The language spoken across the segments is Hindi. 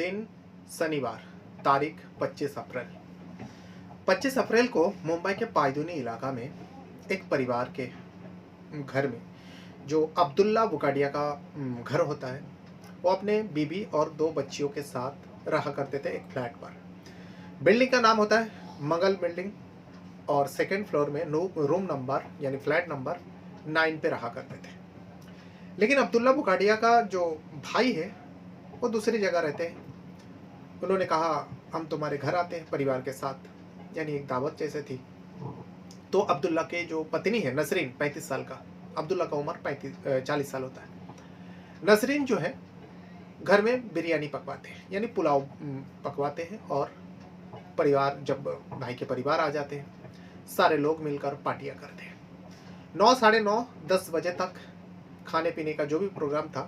दिन शनिवार, तारीख 25 अप्रैल। 25 अप्रैल को मुंबई के पायदुनी इलाका में एक परिवार के घर में जो अब्दुल्ला बुकाडिया का घर होता है, वो अपने बीबी और दो बच्चियों के साथ रहा करते थे एक फ्लैट पर। बिल्डिंग का नाम होता है मंगल बिल्डिंग और सेकंड फ्लोर में रूम नंबर यानी फ्लैट नंबर 9 पे रहा करते थे। लेकिन अब्दुल्ला बुकाडिया का जो भाई है वो दूसरी जगह रहते हैं। उन्होंने कहा हम तुम्हारे घर आते हैं परिवार के साथ, यानी एक दावत जैसे थी। तो अब्दुल्ला के जो पत्नी है नसरीन 35 साल का, अब्दुल्ला का उम्र 40 साल होता है। नसरीन जो है घर में बिरयानी पकवाते हैं यानी पुलाव पकवाते हैं और परिवार जब भाई के परिवार आ जाते हैं सारे लोग मिलकर पार्टियां करते हैं। 9 साढ़े 9 10 बजे तक खाने पीने का जो भी प्रोग्राम था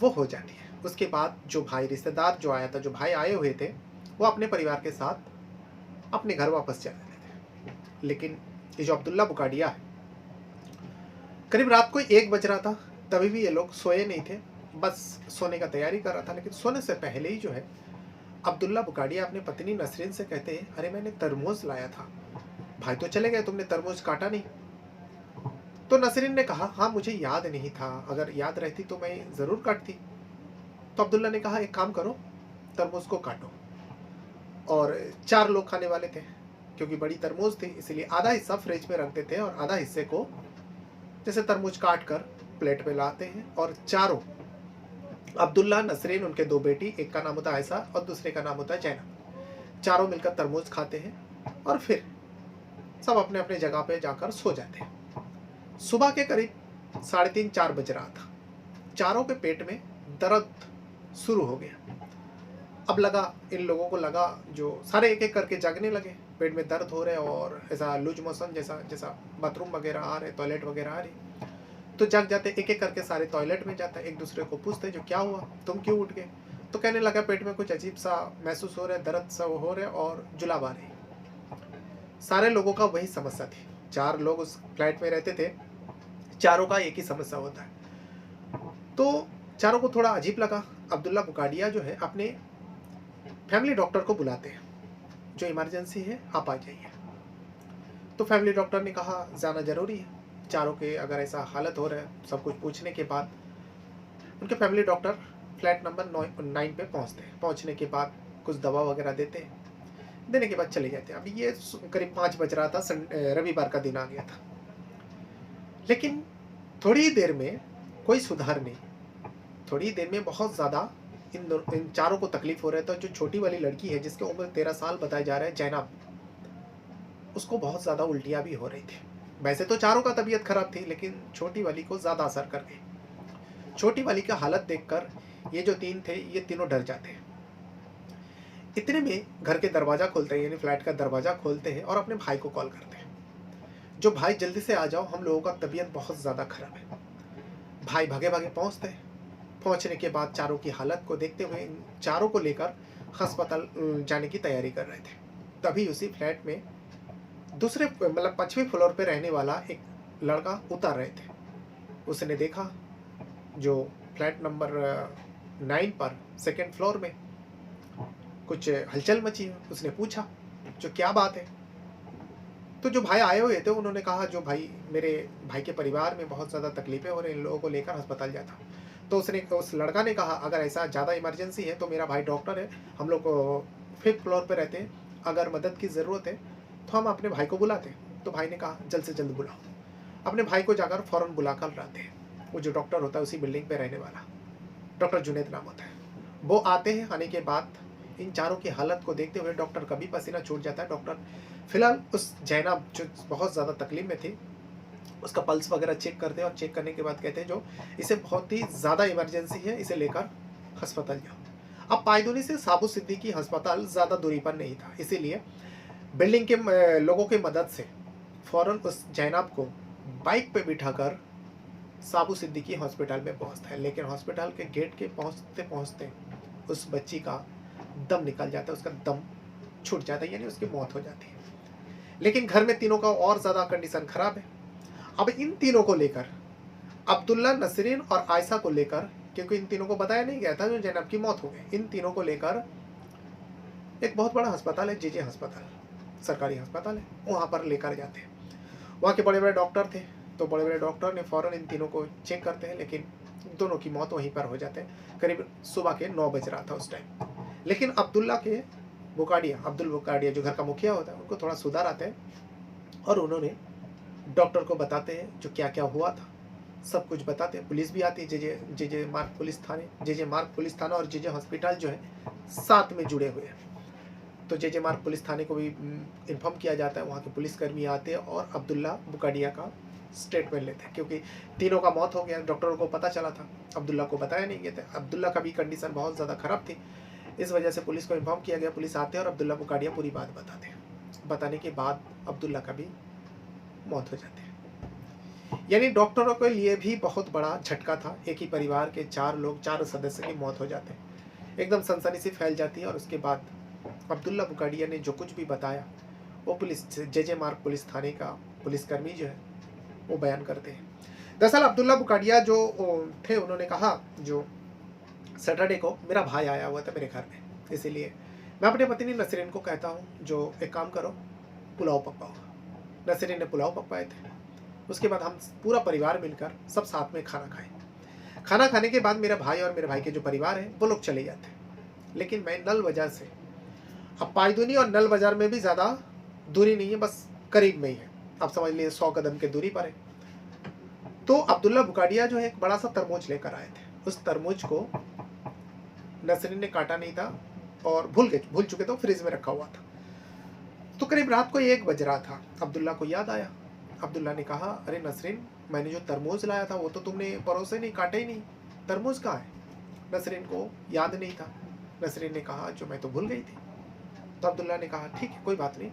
वो हो जाती है। उसके बाद जो भाई रिश्तेदार जो आया था, जो भाई आए हुए थे, वो अपने परिवार के साथ अपने घर वापस चले गए थे। लेकिन ये जो अब्दुल्ला बुकाडिया है, करीब रात को 1 बज रहा था, तभी भी ये लोग सोए नहीं थे, बस सोने का तैयारी कर रहा था। लेकिन सोने से पहले ही जो है अब्दुल्ला बुकाडिया अपनी पत्नी नसरीन से कहते हैं, अरे मैंने तरमूज लाया था, भाई तो चले गए, तुमने तरमूज काटा नहीं। तो नसरीन ने कहा, हाँ मुझे याद नहीं था, अगर याद रहती तो मैं ज़रूर काटती। तो अब्दुल्ला ने कहा, एक काम करो, तरमूज को काटो। और 4 लोग खाने वाले थे, क्योंकि बड़ी तरमूज थी, इसलिए आधा हिस्सा फ्रिज में रख देते हैं और आधा हिस्से को जैसे तरमूज काट कर प्लेट में लाते हैं। और चारों, अब्दुल्ला, नसरीन, उनके 2 बेटी, एक का नाम होता है आयशा और दूसरे का नाम होता है जैनब, चारों मिलकर तरमूज खाते हैं और फिर सब अपने अपने जगह पे जाकर सो जाते हैं। सुबह के करीब 3:30 4 बज रहा था। चारों के पेट में दर्द शुरू हो गया। अब लगा, इन लोगों को लगा, जो सारे एक एक करके जागने लगे, पेट में दर्द हो रहे और ऐसा लूज मोशन जैसा जैसा बाथरूम वगैरह आ रहे, टॉयलेट वगैरह आ रही। तो जग जाते, एक एक करके सारे टॉयलेट में जाते, एक दूसरे को पूछते जो क्या हुआ, तुम क्यों उठ गए। तो कहने लगा पेट में कुछ अजीब सा महसूस हो रहा है, दर्द सा हो रहा है और जुलाब आ रही। सारे लोगों का वही समस्या थी। 4 लोग उस फ्लैट में रहते थे, चारों का एक ही समस्या होता है। तो चारों को थोड़ा अजीब लगा। अब्दुल्ला बुकाडिया जो है अपने फैमिली डॉक्टर को बुलाते हैं, जो इमरजेंसी है आप आ जाइए। तो फैमिली डॉक्टर ने कहा जाना जरूरी है। चारों के अगर ऐसा हालत हो रहा है, सब कुछ पूछने के बाद उनके फैमिली डॉक्टर फ्लैट नंबर 9 पे पहुंचते हैं। पहुंचने के बाद कुछ दवा वगैरह देते हैं, देने के बाद चले जाते हैं। अभी ये करीब 5 बज रहा था, रविवार का दिन आ गया था। लेकिन थोड़ी ही देर में कोई सुधार नहीं। थोड़ी देर में बहुत ज़्यादा इन चारों को तकलीफ हो रहा था। जो छोटी वाली लड़की है जिसकी उम्र 13 साल बताया जा रहा है, जैनब, उसको बहुत ज़्यादा उल्टियाँ भी हो रही थी। वैसे तो चारों का तबीयत खराब थी, लेकिन छोटी वाली को ज़्यादा असर कर गई। छोटी वाली का हालत देखकर ये जो 3 थे, ये तीनों डर जाते हैं। इतने में घर के दरवाज़ा खोलते हैं, यानी फ्लैट का दरवाज़ा खोलते हैं और अपने भाई को कॉल करते हैं, जो भाई जल्दी से आ जाओ, हम लोगों का तबीयत बहुत ज़्यादा खराब है। भाई भागे भागे पहुँचते हैं। पहुँचने के बाद चारों की हालत को देखते हुए इन चारों को लेकर अस्पताल जाने की तैयारी कर रहे थे। तभी उसी फ्लैट में दूसरे मतलब 5वें फ्लोर पे रहने वाला एक लड़का उतर रहे थे। उसने देखा जो फ्लैट नंबर 9 पर सेकंड फ्लोर में कुछ हलचल मची है। उसने पूछा जो क्या बात है। तो जो भाई आए हुए थे उन्होंने कहा, जो भाई, मेरे भाई के परिवार में बहुत ज़्यादा तकलीफें हो रही, इन लोगों को लेकर अस्पताल जाता। तो उस लड़का ने कहा, अगर ऐसा ज़्यादा इमरजेंसी है तो मेरा भाई डॉक्टर है, हम लोग 5th फ्लोर पे रहते हैं, अगर मदद की ज़रूरत है तो हम अपने भाई को बुलाते हैं। तो भाई ने कहा जल्द से जल्द बुलाओ। अपने भाई को जाकर फ़ौरन बुला कर लाते हैं। वो जो डॉक्टर होता है उसी बिल्डिंग पे रहने वाला, डॉक्टर जुनैद नाम होता है, वो आते हैं। आने के बाद इन चारों की हालत को देखते हुए डॉक्टर का भी पसीना छूट जाता है। डॉक्टर फिलहाल उस जैनब जो बहुत ज़्यादा तकलीफ में थी उसका पल्स वगैरह चेक करते हैं और चेक करने के बाद कहते हैं जो इसे बहुत ही ज़्यादा इमरजेंसी है, इसे लेकर अस्पताल जाओ। अब पायदुनी से साबू सिद्दीकी अस्पताल ज़्यादा दूरी पर नहीं था, इसीलिए बिल्डिंग के लोगों की मदद से फ़ौरन उस जैनब को बाइक पे बिठाकर साबू सिद्दीकी हॉस्पिटल में पहुंचता है। लेकिन हॉस्पिटल के गेट के पहुंचते पहुंचते उस बच्ची का दम निकल जाता है, उसका दम छूट जाता है, यानी उसकी मौत हो जाती है। लेकिन घर में तीनों का और ज़्यादा कंडीशन खराब है। अब इन तीनों को लेकर, अब्दुल्ला, नसरीन और आयशा को लेकर क्योंकि इन तीनों को बताया नहीं गया था जो जैनब की मौत हो गई। इन तीनों को लेकर एक बहुत बड़ा अस्पताल है, जेजे अस्पताल, सरकारी अस्पताल है, वहाँ पर लेकर जाते हैं। वहाँ के बड़े बड़े डॉक्टर थे, तो बड़े बड़े डॉक्टर ने फ़ौरन इन तीनों को चेक करते हैं, लेकिन दोनों की मौत वहीं पर हो जाते हैं। करीब सुबह के 9 बज रहा था उस टाइम। लेकिन अब्दुल बुकाडिया जो घर का मुखिया होता है, उनको थोड़ा सुधार आता है और उन्होंने डॉक्टर को बताते हैं जो क्या क्या हुआ था, सब कुछ बताते हैं। पुलिस भी आती है, जेजे मार्ग पुलिस थाना और जेजे हॉस्पिटल जो है साथ में जुड़े हुए हैं। तो जेजे मार्ग पुलिस थाने को भी इन्फॉर्म किया जाता है, वहाँ के पुलिसकर्मी आते हैं और अब्दुल्ला बुकाडिया का स्टेटमेंट लेते हैं, क्योंकि तीनों का मौत हो गया। डॉक्टरों को पता चला था, अब्दुल्ला को बताया नहीं गया था। अब्दुल्ला का भी कंडीशन बहुत ज़्यादा ख़राब थी, इस वजह से पुलिस को इन्फॉर्म किया गया। पुलिस आते हैं और अब्दुल्ला बुकाडिया पूरी बात बताते हैं। बताने के बाद अब्दुल्ला का भी मौत हो जाती है। यानी डॉक्टरों के लिए भी बहुत बड़ा झटका था। एक ही परिवार के 4 सदस्य की मौत हो जाते हैं। एकदम सनसनी सी फैल जाती है। और उसके बाद अब्दुल्ला बुकाडिया ने जो कुछ भी बताया वो जेजे मार्ग पुलिस थाने का पुलिसकर्मी जो है वो बयान करते हैं। दरअसल अब्दुल्ला बुकाडिया जो थे, उन्होंने कहा जो सैटरडे को मेरा भाई आया हुआ था मेरे घर में, इसीलिए मैं अपने पत्नी नसरीन को कहता हूँ जो एक काम करो, पुलाव पकाओ। नसरीन ने पुलाव पकवाए थे। उसके बाद हम पूरा परिवार मिलकर सब साथ में खाना खाए। खाना खाने के बाद मेरा भाई और मेरे भाई के जो परिवार है वो लोग चले जाते हैं। लेकिन मैं नल बाजार से, अब पायदुनी और नल बाजार में भी ज़्यादा दूरी नहीं है, बस करीब में ही है, आप समझ लीजिए 100 कदम की दूरी पर है। तो अब्दुल्ला बुकाडिया जो है एक बड़ा सा तरबूज लेकर आए थे। उस तरबूज को नसरीन ने काटा नहीं था और भूल चुके थे, फ्रिज में रखा हुआ था। तो करीब रात को 1 बज रहा था। अब्दुल्ला को याद आया। अब्दुल्ला ने कहा, अरे नसरीन, मैंने जो तरबूज लाया था वो तो तुमने परोसे नहीं, काटे ही नहीं, तरबूज कहाँ है? नसरीन को याद नहीं था। नसरीन ने कहा, जो मैं तो भूल गई थी। तो अब्दुल्ला ने कहा, ठीक है, कोई बात नहीं,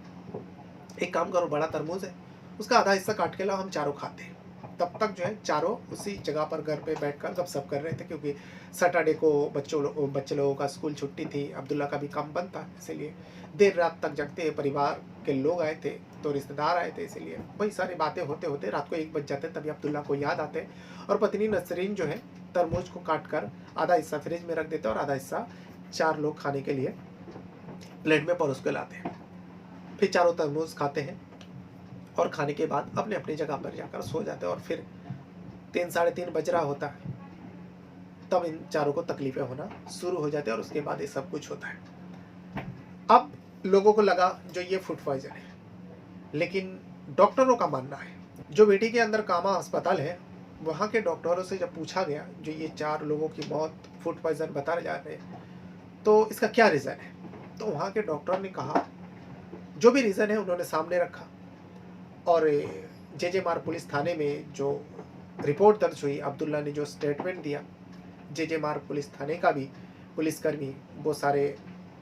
एक काम करो, बड़ा तरबूज है, उसका आधा हिस्सा काट के लाओ, हम चारों खाते हैं। तब तक जो है चारों उसी जगह पर घर पे बैठकर गपशप कर रहे थे, क्योंकि सैटरडे को बच्चे लोगों का स्कूल छुट्टी थी, अब्दुल्ला का भी काम बंद था, इसीलिए देर रात तक जगते हैं। परिवार के लोग आए थे, तो रिश्तेदार आए थे, इसीलिए वही सारी बातें होते होते रात को 1 बज जाते। तभी अब्दुल्ला को याद आते और पत्नी नसरीन जो है तरबूज को काट कर आधा हिस्सा फ्रिज में रख देते और आधा हिस्सा 4 लोग खाने के लिए प्लेट में परोस के लाते हैं। फिर चारों तरबूज खाते हैं और खाने के बाद अपने अपनी जगह पर जाकर सो जाते हैं। और फिर 3 साढ़े 3 बज रहा होता है, तब इन चारों को तकलीफें होना शुरू हो जाती है और उसके बाद ये सब कुछ होता है। अब लोगों को लगा जो ये फूड पॉइजन है, लेकिन डॉक्टरों का मानना है, जो बेटी के अंदर कामा अस्पताल है, वहाँ के डॉक्टरों से जब पूछा गया जो ये 4 लोगों की मौत फूड पॉइजन बता जा रहे हैं, तो इसका क्या रीज़न है? तो वहाँ के डॉक्टर ने कहा, जो भी रीज़न है उन्होंने सामने रखा। और जेजे मार्ग पुलिस थाने में जो रिपोर्ट दर्ज हुई, अब्दुल्ला ने जो स्टेटमेंट दिया, जेजे मार्ग पुलिस थाने का भी पुलिसकर्मी वो सारे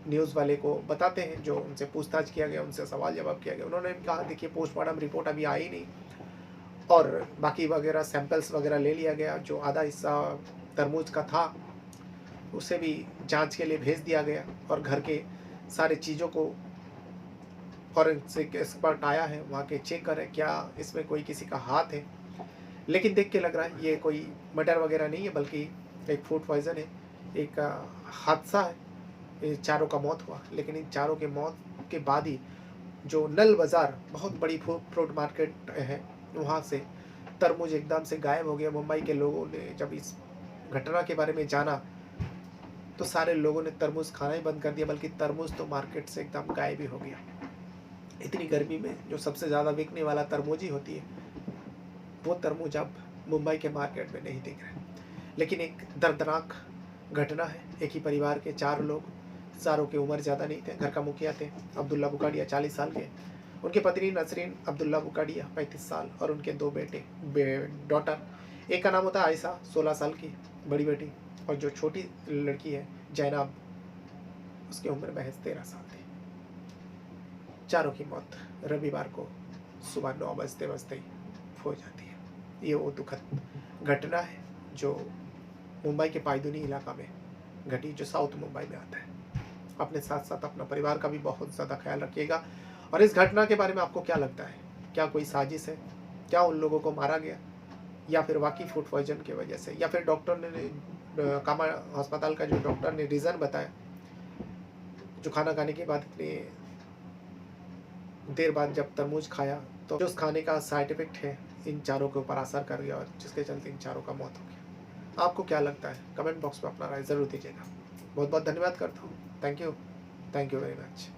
न्यूज़ वाले को बताते हैं, जो उनसे पूछताछ किया गया, उनसे सवाल जवाब किया गया। उन्होंने भी कहा, देखिए पोस्टमार्टम रिपोर्ट अभी आई नहीं और बाकी वगैरह सैंपल्स वगैरह ले लिया गया। जो आधा हिस्सा तरबूज का था उसे भी जांच के लिए भेज दिया गया और घर के सारे चीज़ों को फॉरेंसिक एक्सपर्ट आया है, वहाँ के चेक करें क्या इसमें कोई किसी का हाथ है। लेकिन देख के लग रहा है ये कोई मर्डर वगैरह नहीं है, बल्कि एक फूड पॉइजन है, एक हादसा है। ये चारों का मौत हुआ, लेकिन इन चारों के मौत के बाद ही जो नल बाज़ार बहुत बड़ी फ्रूट मार्केट है, वहाँ से तरबूज एकदम से गायब हो गया। मुंबई के लोगों ने जब इस घटना के बारे में जाना तो सारे लोगों ने तरबूज खाना ही बंद कर दिया, बल्कि तरबूज तो मार्केट से एकदम गायब ही हो गया। इतनी गर्मी में जो सबसे ज़्यादा बिकने वाला तरबूज ही होती है, वो तरबूज अब मुंबई के मार्केट में नहीं दिख रहे। लेकिन एक दर्दनाक घटना है। एक ही परिवार के 4 लोग, चारों की उम्र ज़्यादा नहीं थे, घर का मुखिया थे अब्दुल्ला बुकाडिया 40 साल के, उनकी पत्नी नसरीन अब्दुल्ला बुकाडिया 35 साल और उनके 2 डॉटर। एक का नाम होता है आयशा 16 साल की बड़ी बेटी, और जो छोटी लड़की है जैनब, उसकी उम्र महज 13 साल थी। चारों की मौत रविवार को सुबह 9 बजते ही हो जाती है। ये वो दुखद घटना है जो मुंबई के पायदुनी इलाका में घटी, जो साउथ मुंबई में आता है। अपने साथ साथ अपना परिवार का भी बहुत ज़्यादा ख्याल रखिएगा। और इस घटना के बारे में आपको क्या लगता है? क्या कोई साजिश है? क्या उन लोगों को मारा गया, या फिर वाकई फूड पॉइजन की वजह से, या फिर डॉक्टर ने कामा अस्पताल का जो डॉक्टर ने रीज़न बताया, जो खाना खाने के बाद इतनी देर बाद जब तरबूज खाया तो जो उस खाने का साइड इफ़ेक्ट है, इन चारों के ऊपर असर कर गया और जिसके चलते इन चारों का मौत हो गया। आपको क्या लगता है? कमेंट बॉक्स में अपना राय ज़रूर दीजिएगा। बहुत-बहुत धन्यवाद करता हूँ। Thank you very much.